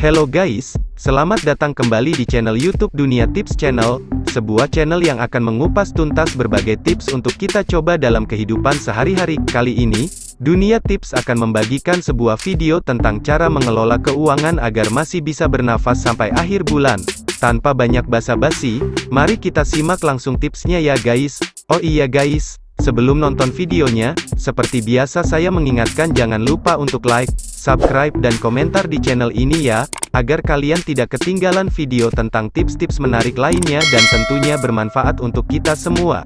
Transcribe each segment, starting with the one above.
Hello guys, selamat datang kembali di channel YouTube Dunia Tips Channel, sebuah channel yang akan mengupas tuntas berbagai tips untuk kita coba dalam kehidupan sehari-hari. Kali ini, Dunia Tips akan membagikan sebuah video tentang cara mengelola keuangan agar masih bisa bernafas sampai akhir bulan. Tanpa banyak basa-basi, mari kita simak langsung tipsnya ya guys. Oh iya guys, sebelum nonton videonya, seperti biasa saya mengingatkan jangan lupa untuk like, subscribe dan komentar di channel ini ya, agar kalian tidak ketinggalan video tentang tips-tips menarik lainnya dan tentunya bermanfaat untuk kita semua.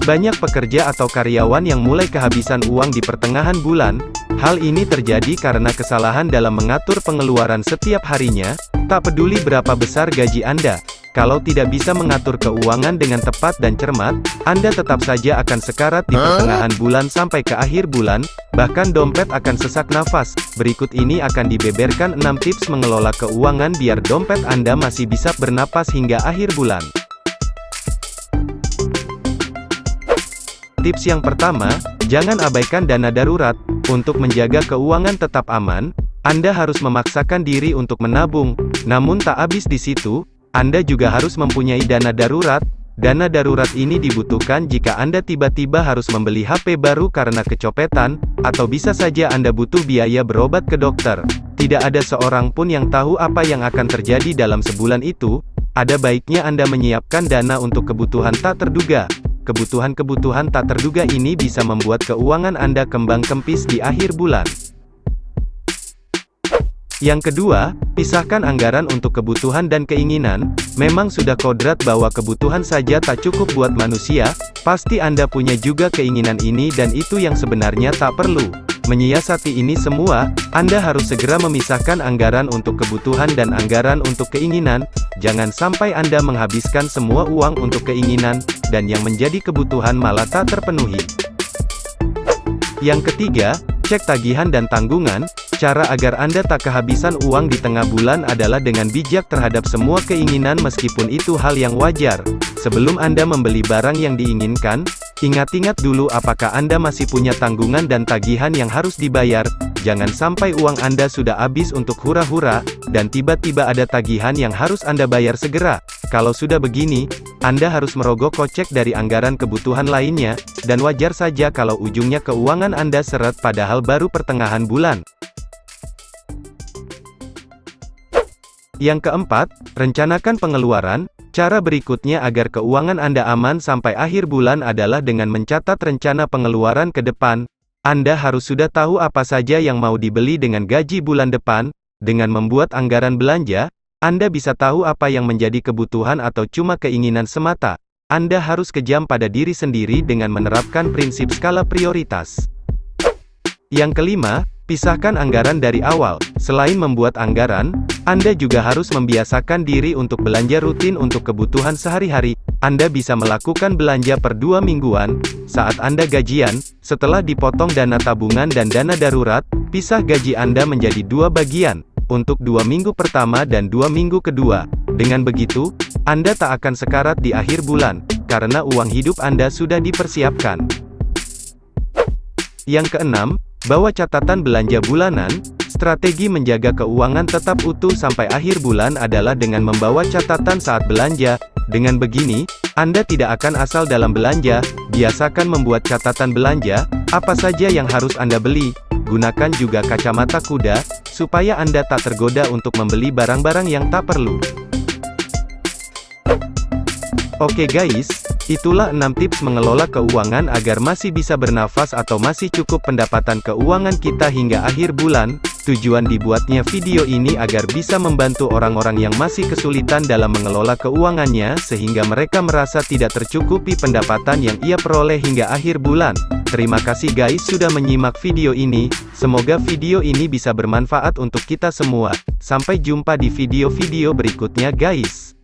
Banyak pekerja atau karyawan yang mulai kehabisan uang di pertengahan bulan. Hal ini terjadi karena kesalahan dalam mengatur pengeluaran setiap harinya. Tak peduli berapa besar gaji Anda, kalau tidak bisa mengatur keuangan dengan tepat dan cermat, Anda tetap saja akan sekarat di pertengahan bulan sampai ke akhir bulan, bahkan dompet akan sesak nafas. Berikut ini akan dibeberkan 6 tips mengelola keuangan biar dompet Anda masih bisa bernapas hingga akhir bulan. Tips yang pertama, jangan abaikan dana darurat. Untuk menjaga keuangan tetap aman, Anda harus memaksakan diri untuk menabung. Namun tak habis di situ, Anda juga harus mempunyai dana darurat. Dana darurat ini dibutuhkan jika Anda tiba-tiba harus membeli HP baru karena kecopetan, atau bisa saja Anda butuh biaya berobat ke dokter. Tidak ada seorang pun yang tahu apa yang akan terjadi dalam sebulan itu. Ada baiknya Anda menyiapkan dana untuk kebutuhan tak terduga. Kebutuhan-kebutuhan tak terduga ini bisa membuat keuangan Anda kembang kempis di akhir bulan. Yang kedua, pisahkan anggaran untuk kebutuhan dan keinginan. Memang sudah kodrat bahwa kebutuhan saja tak cukup buat manusia, pasti Anda punya juga keinginan ini dan itu yang sebenarnya tak perlu. Menyiasati ini semua, Anda harus segera memisahkan anggaran untuk kebutuhan dan anggaran untuk keinginan. Jangan sampai Anda menghabiskan semua uang untuk keinginan, dan yang menjadi kebutuhan malah tak terpenuhi. Yang ketiga, cek tagihan dan tanggungan. Cara agar Anda tak kehabisan uang di tengah bulan adalah dengan bijak terhadap semua keinginan meskipun itu hal yang wajar. Sebelum Anda membeli barang yang diinginkan, ingat-ingat dulu apakah Anda masih punya tanggungan dan tagihan yang harus dibayar. Jangan sampai uang Anda sudah habis untuk hura-hura, dan tiba-tiba ada tagihan yang harus Anda bayar segera. Kalau sudah begini, Anda harus merogoh kocek dari anggaran kebutuhan lainnya, dan wajar saja kalau ujungnya keuangan Anda seret padahal baru pertengahan bulan. Yang keempat, rencanakan pengeluaran. Cara berikutnya agar keuangan Anda aman sampai akhir bulan adalah dengan mencatat rencana pengeluaran ke depan. Anda harus sudah tahu apa saja yang mau dibeli dengan gaji bulan depan. Dengan membuat anggaran belanja, Anda bisa tahu apa yang menjadi kebutuhan atau cuma keinginan semata. Anda harus kejam pada diri sendiri dengan menerapkan prinsip skala prioritas. Yang kelima, pisahkan anggaran dari awal. Selain membuat anggaran, Anda juga harus membiasakan diri untuk belanja rutin untuk kebutuhan sehari-hari. Anda bisa melakukan belanja per 2 mingguan. Saat Anda gajian, setelah dipotong dana tabungan dan dana darurat, pisah gaji Anda menjadi 2 bagian, untuk 2 minggu pertama dan 2 minggu kedua. Dengan begitu, Anda tak akan sekarat di akhir bulan, karena uang hidup Anda sudah dipersiapkan. Yang keenam, bawa catatan belanja bulanan. Strategi menjaga keuangan tetap utuh sampai akhir bulan adalah dengan membawa catatan saat belanja. Dengan begini, Anda tidak akan asal dalam belanja. Biasakan membuat catatan belanja, apa saja yang harus Anda beli. Gunakan juga kacamata kuda, supaya Anda tak tergoda untuk membeli barang-barang yang tak perlu. Oke guys, itulah 6 tips mengelola keuangan agar masih bisa bernafas atau masih cukup pendapatan keuangan kita hingga akhir bulan. Tujuan dibuatnya video ini agar bisa membantu orang-orang yang masih kesulitan dalam mengelola keuangannya sehingga mereka merasa tidak tercukupi pendapatan yang ia peroleh hingga akhir bulan. Terima kasih guys sudah menyimak video ini. Semoga video ini bisa bermanfaat untuk kita semua. Sampai jumpa di video-video berikutnya guys.